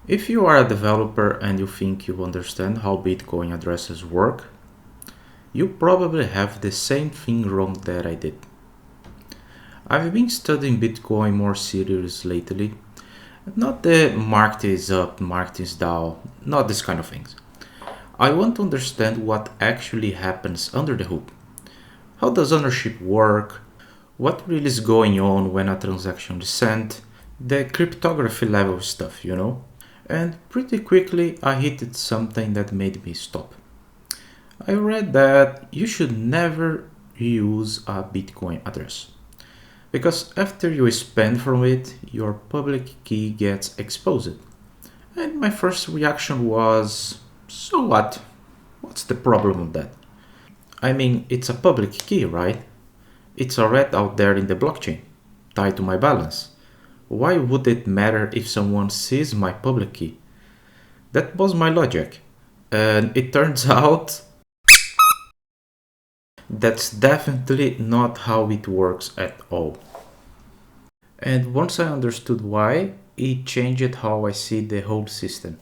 If you are a developer and you think you understand how Bitcoin addresses work, you probably have the same thing wrong that I did. I've been studying Bitcoin more seriously lately. Not the market is up, market is down, not this kind of things. I want to understand what actually happens under the hood. How does ownership work? What really is going on when a transaction is sent? The cryptography level stuff. And pretty quickly I hit something that made me stop. I read that you should never use a Bitcoin address. Because after you spend from it, your public key gets exposed. And my first reaction was, so what? What's the problem with that? I mean, it's a public key, right? It's already out there in the blockchain, tied to my balance. Why would it matter if someone sees my public key? That was my logic. And it turns out that's definitely not how it works at all. And once I understood why, it changed how I see the whole system.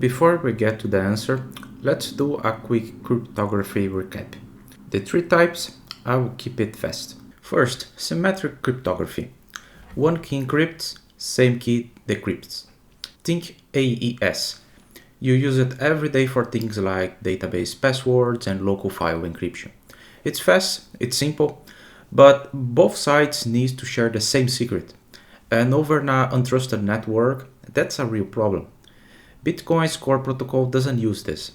Before we get to the answer, let's do a quick cryptography recap. The three types, I will keep it fast. First, symmetric cryptography. One key encrypts, same key decrypts. Think AES. You use it every day for things like database passwords and local file encryption. It's fast, it's simple, but both sides need to share the same secret. And over an untrusted network, that's a real problem. Bitcoin's core protocol doesn't use this.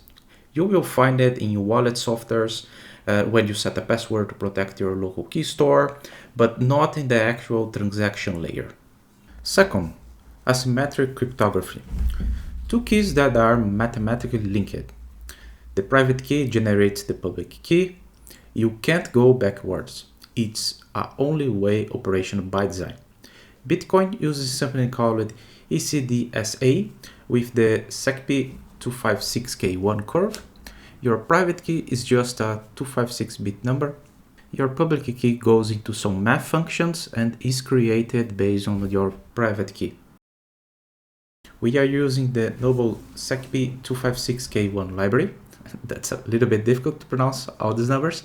You will find it in your wallet softwares when you set a password to protect your local key store, but not in the actual transaction layer. Second, asymmetric cryptography. Two keys that are mathematically linked. The private key generates the public key. You can't go backwards. It's a only way operation by design. Bitcoin uses something called ECDSA with the SECP 256K1 curve. Your private key is just a 256-bit number. Your public key goes into some math functions and is created based on your private key. We are using the novel SECP 256K1 library. That's a little bit difficult to pronounce all these numbers.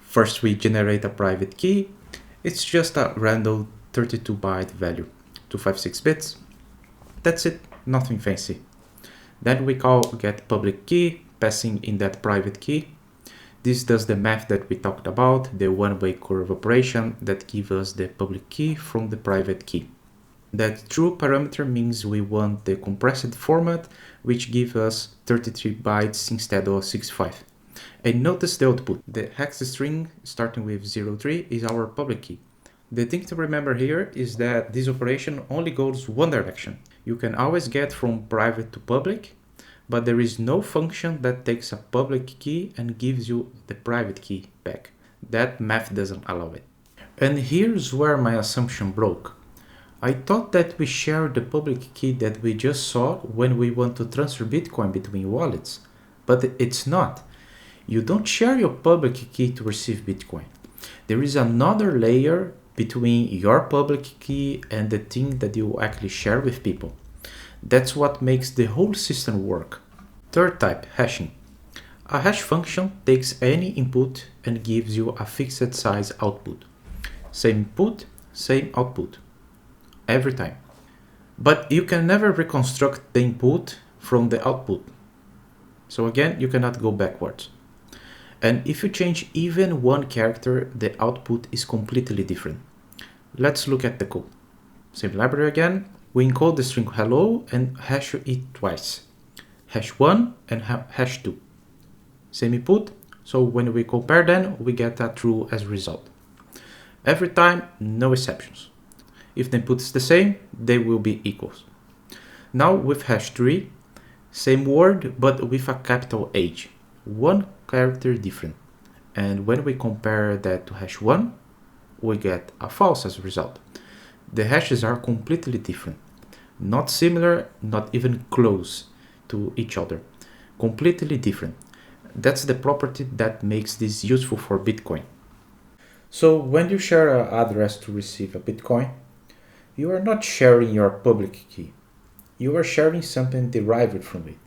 First, we generate a private key. It's just a random 32-byte value, 256 bits. That's it, nothing fancy. Then we call get public key, passing in that private key. This does the math that we talked about, the one-way curve operation that gives us the public key from the private key. That true parameter means we want the compressed format, which gives us 33 bytes instead of 65. And notice the output. The hex string starting with 03 is our public key. The thing to remember here is that this operation only goes one direction. You can always get from private to public, but there is no function that takes a public key and gives you the private key back. That math doesn't allow it. And here's where my assumption broke. I thought that we share the public key that we just saw when we want to transfer Bitcoin between wallets, but it's not. You don't share your public key to receive Bitcoin. There is another layer between your public key and the thing that you actually share with people. That's what makes the whole system work. Third type, hashing. A hash function takes any input and gives you a fixed size output. Same input, same output. Every time. But you can never reconstruct the input from the output. So again, you cannot go backwards. And if you change even one character, the output is completely different. Let's look at the code. Same library again. We encode the string hello and hash it twice. Hash 1 and hash 2. Same input, so when we compare them, we get a true as result. Every time, no exceptions. If the input is the same, they will be equals. Now with hash 3, same word but with a capital H. One character different. And when we compare that to hash 1, we get a false as a result. The hashes are completely different. Not similar, not even close to each other. Completely different. That's the property that makes this useful for Bitcoin. So when you share an address to receive a Bitcoin, you are not sharing your public key. you are sharing something derived from it.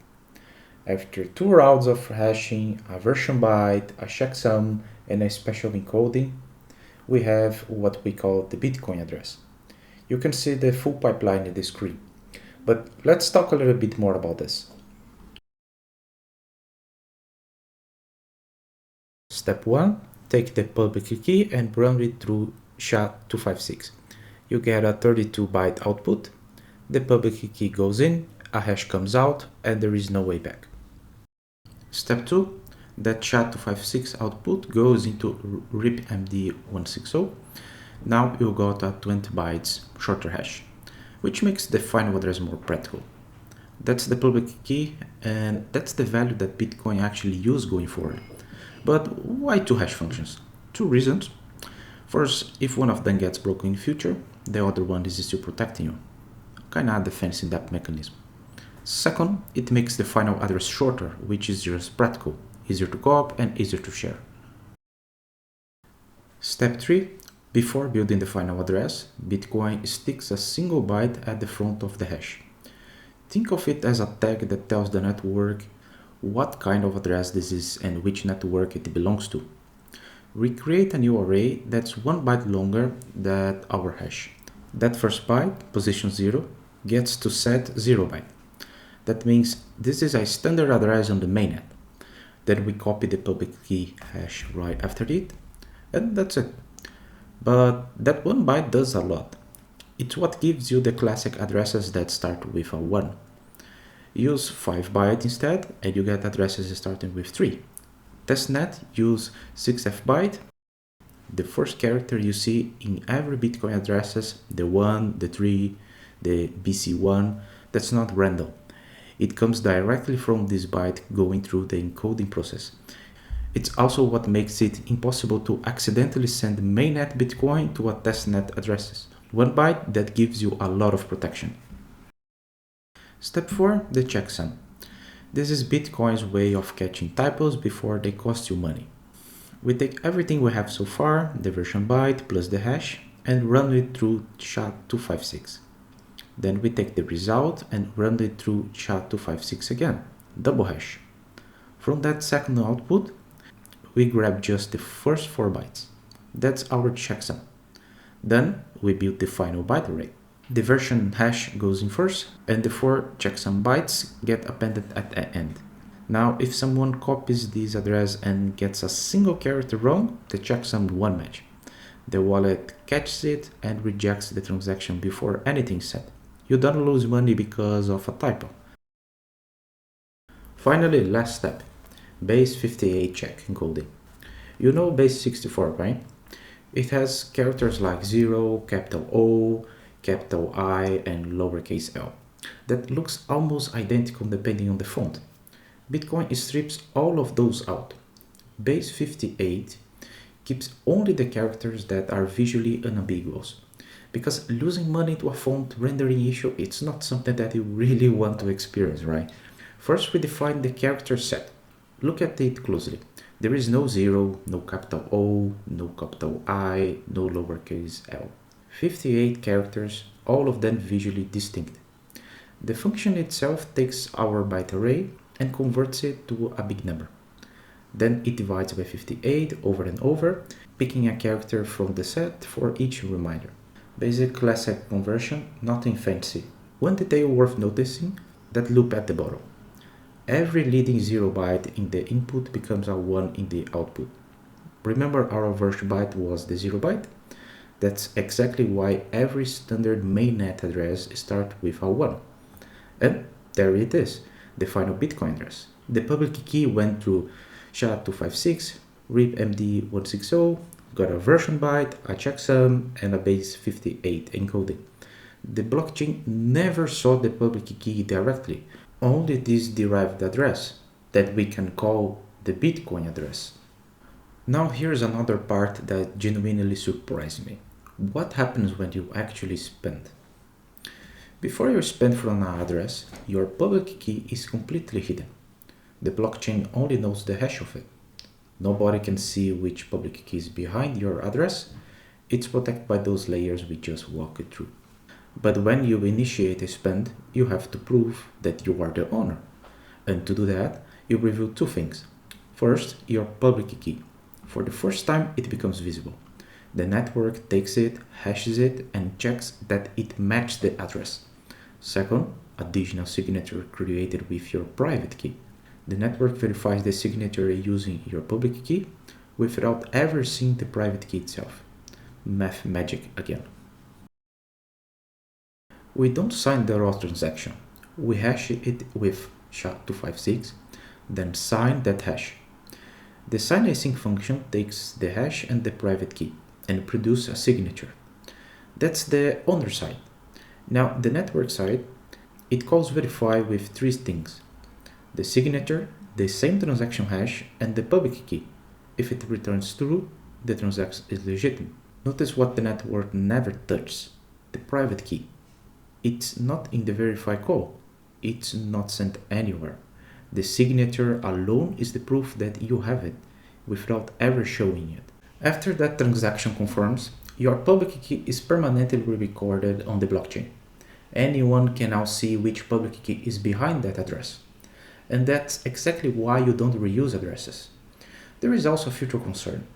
After 2 rounds of hashing, a version byte, a checksum, and a special encoding, we have what we call the Bitcoin address. You can see the full pipeline in the screen. But let's talk a little bit more about this. Step 1. Take the public key and run it through SHA-256. You get a 32-byte output. The public key goes in, a hash comes out, and there is no way back. Step 2. That SHA-256 output goes into RIP-MD160. Now you got a 20 bytes shorter hash, which makes the final address more practical. That's the public key, and that's the value that Bitcoin actually uses going forward. But why 2 hash functions? 2 reasons. First, if one of them gets broken in the future, the other one is still protecting you. Kinda defense in that mechanism. Second, it makes the final address shorter, which is just practical, easier to copy and easier to share. Step 3. Before building the final address, Bitcoin sticks a single byte at the front of the hash. Think of it as a tag that tells the network what kind of address this is and which network it belongs to. We create a new array that's 1 byte longer than our hash. That first byte, position 0, gets to set 0 byte. That means this is a standard address on the mainnet. Then we copy the public key hash right after it, and that's it. But that 1 byte does a lot. It's what gives you the classic addresses that start with a 1. Use 5 byte instead, and you get addresses starting with 3. Testnet use 6F byte. The first character you see in every Bitcoin addresses, the 1, the 3, the BC1, that's not random. It comes directly from this byte going through the encoding process. It's also what makes it impossible to accidentally send mainnet Bitcoin to a testnet addresses. 1 byte that gives you a lot of protection. Step 4. The checksum. This is Bitcoin's way of catching typos before they cost you money. We take everything we have so far, the version byte plus the hash, and run it through SHA-256. Then we take the result and run it through SHA-256 again, double hash. From that second output, we grab just the first 4 bytes. That's our checksum. Then we build the final byte array. The version hash goes in first, and the 4 checksum bytes get appended at the end. Now, if someone copies this address and gets a single character wrong, the checksum won't match. The wallet catches it and rejects the transaction before anything is said. You don't lose money because of a typo. Finally, last step, base 58 check encoding. You know base 64, right? It has characters like 0, capital O, capital I, and lowercase l. That looks almost identical depending on the font. Bitcoin strips all of those out. Base 58 keeps only the characters that are visually unambiguous. Because losing money to a font rendering issue, it's not something that you really want to experience, right? First, we define the character set. Look at it closely. There is no 0, no capital O, no capital I, no lowercase l. 58 characters, all of them visually distinct. The function itself takes our byte array and converts it to a big number. Then it divides by 58 over and over, picking a character from the set for each reminder. Basic classic conversion, nothing fancy. One detail worth noticing, that loop at the bottom. Every leading 0 byte in the input becomes a 1 in the output. Remember our first byte was the 0 byte? That's exactly why every standard mainnet address starts with a 1. And there it is, the final Bitcoin address. The public key went through SHA-256, RIP-MD160, got a version byte, a checksum, and a base 58 encoding. The blockchain never saw the public key directly, only this derived address that we can call the Bitcoin address. Now here's another part that genuinely surprised me. What happens when you actually spend? Before you spend from an address, your public key is completely hidden. The blockchain only knows the hash of it. Nobody can see which public key is behind your address. It's protected by those layers we just walked through. But when you initiate a spend, you have to prove that you are the owner. And to do that, you reveal two things. First, your public key. For the first time, it becomes visible. The network takes it, hashes it, and checks that it matches the address. Second, additional signature created with your private key. The network verifies the signature using your public key without ever seeing the private key itself. Math magic again. We don't sign the raw transaction. We hash it with SHA-256, then sign that hash. The sign async function takes the hash and the private key and produces a signature. That's the owner side. Now the network side, it calls verify with three things: the signature, the same transaction hash, and the public key. If it returns true, the transaction is legitimate. Notice what the network never touches: the private key. It's not in the verify call. It's not sent anywhere. The signature alone is the proof that you have it, without ever showing it. After that transaction confirms, your public key is permanently recorded on the blockchain. Anyone can now see which public key is behind that address. And that's exactly why you don't reuse addresses. There is also a future concern.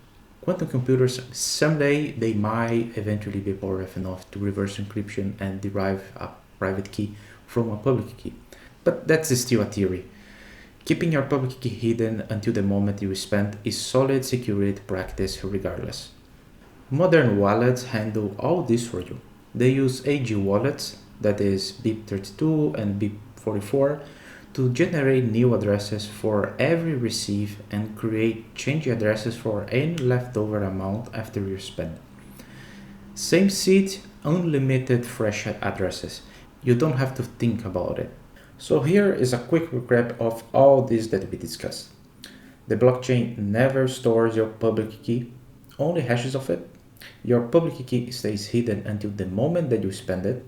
Quantum computers, someday they might eventually be powerful enough to reverse encryption and derive a private key from a public key. But that's still a theory. Keeping your public key hidden until the moment you spend is solid security practice regardless. Modern wallets handle all this for you. They use AG wallets, that is BIP32 and BIP44, to generate new addresses for every receive and create change addresses for any leftover amount after you spend. Same seed, unlimited fresh addresses. You don't have to think about it. So here is a quick recap of all this that we discussed. The blockchain never stores your public key, only hashes of it. Your public key stays hidden until the moment that you spend it.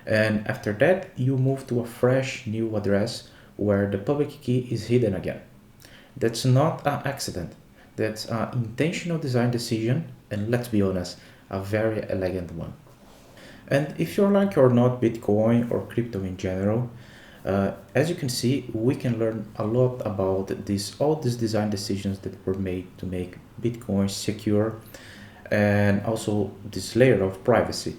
And after that, you move to a fresh new address where the public key is hidden again. That's not an accident. That's an intentional design decision, and let's be honest, a very elegant one. And if you like or not Bitcoin or crypto in general, as you can see, we can learn a lot about all these design decisions that were made to make Bitcoin secure, and also this layer of privacy.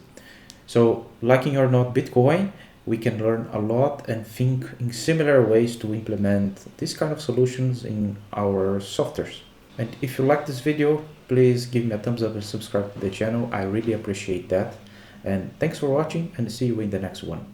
So, liking or not Bitcoin, we can learn a lot and think in similar ways to implement this kind of solutions in our softwares. And if you like this video, please give me a thumbs up and subscribe to the channel. I really appreciate that. And thanks for watching, and see you in the next one.